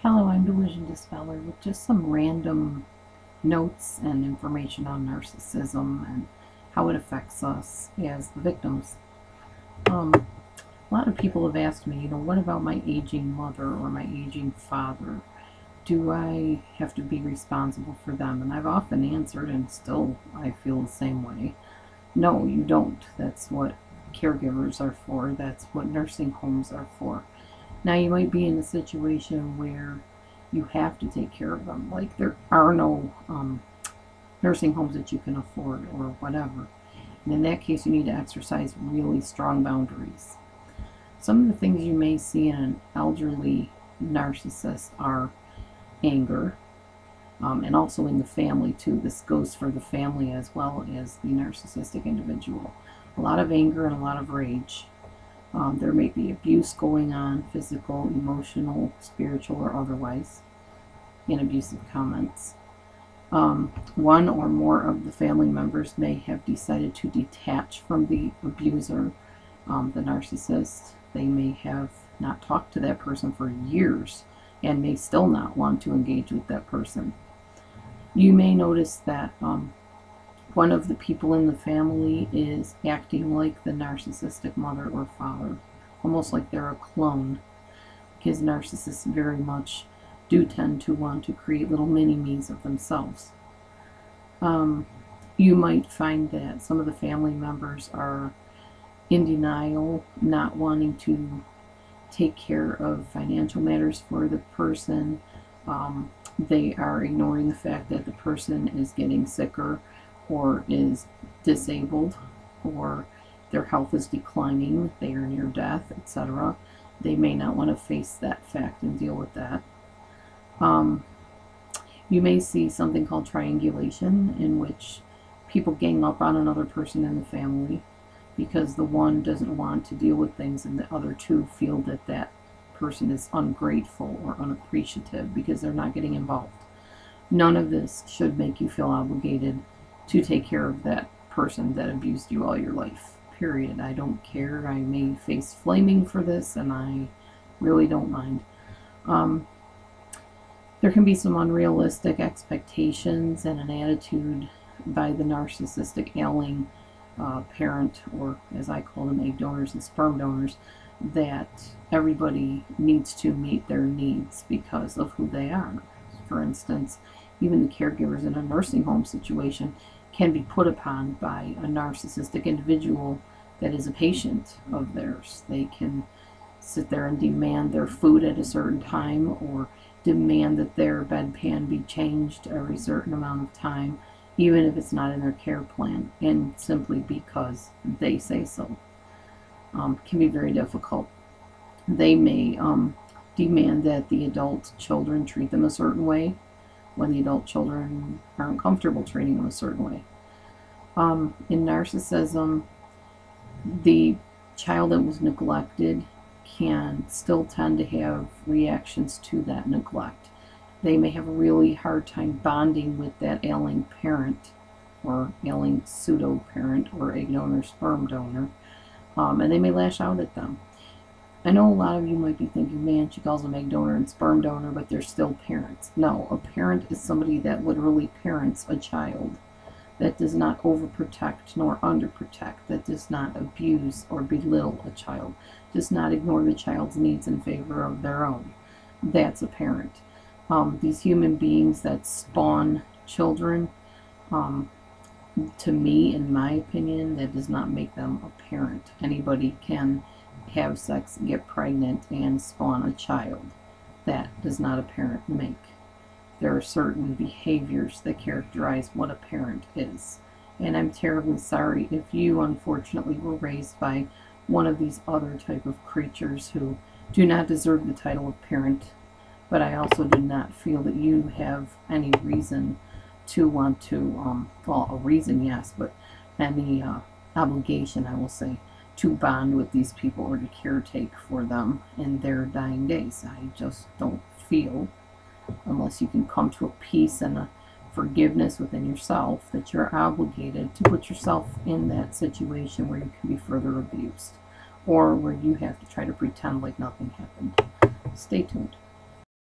Hello, I'm DelusionDispeller with just some random notes and information on narcissism and how it affects us as the victims. A lot of people have asked me, what about my aging mother or my aging father? Do I have to be responsible for them? And I've often answered, and still I feel the same way. No, you don't. That's what caregivers are for. That's what nursing homes are for. Now, you might be in a situation where you have to take care of them, like there are no nursing homes that you can afford or whatever. And in that case, you need to exercise really strong boundaries. Some of the things you may see in an elderly narcissist are anger, and also in the family too. This goes for the family as well as the narcissistic individual. A lot of anger and a lot of rage. There may be abuse going on, physical, emotional, spiritual, or otherwise, and abusive comments. One or more of the family members may have decided to detach from the abuser, the narcissist. They may have not talked to that person for years and may still not want to engage with that person. You may notice that one of the people in the family is acting like the narcissistic mother or father, almost like they're a clone, because narcissists very much do tend to want to create little mini-me's of themselves. You might find that some of the family members are in denial, not wanting to take care of financial matters for the person. They are ignoring the fact that the person is getting sicker or is disabled, or their health is declining, they are near death, etc. They may not want to face that fact and deal with that. You may see something called triangulation, in which people gang up on another person in the family because the one doesn't want to deal with things and the other two feel that that person is ungrateful or unappreciative because they're not getting involved. None of this should make you feel obligated to take care of that person that abused you all your life, period. I don't care. I may face flaming for this, and I really don't mind. There can be some unrealistic expectations and an attitude by the narcissistic ailing parent, or as I call them, egg donors and sperm donors, that everybody needs to meet their needs because of who they are. For instance, even the caregivers in a nursing home situation can be put upon by a narcissistic individual that is a patient of theirs. They can sit there and demand their food at a certain time, or demand that their bedpan be changed every certain amount of time, even if it's not in their care plan, and simply because they say so. Can be very difficult. They may demand that the adult children treat them a certain way when the adult children aren't comfortable treating them a certain way. In narcissism, the child that was neglected can still tend to have reactions to that neglect. They may have a really hard time bonding with that ailing parent, or ailing pseudo-parent, or egg donor, sperm donor, and they may lash out at them. I know a lot of you might be thinking, man, she calls them egg donor and sperm donor, but they're still parents. No, a parent is somebody that literally parents a child, that does not overprotect nor underprotect, that does not abuse or belittle a child, does not ignore the child's needs in favor of their own. That's a parent. These human beings that spawn children, to me, in my opinion, that does not make them a parent. Anybody can have sex, get pregnant, and spawn a child. That does not a parent make. There are certain behaviors that characterize what a parent is. And I'm terribly sorry if you, unfortunately, were raised by one of these other type of creatures who do not deserve the title of parent. But I also do not feel that you have any reason to want to, well, a reason, yes, but any obligation, I will say, to bond with these people or to caretake for them in their dying days. I just don't feel, unless you can come to a peace and a forgiveness within yourself, that you're obligated to put yourself in that situation where you can be further abused, or where you have to try to pretend like nothing happened. Stay tuned.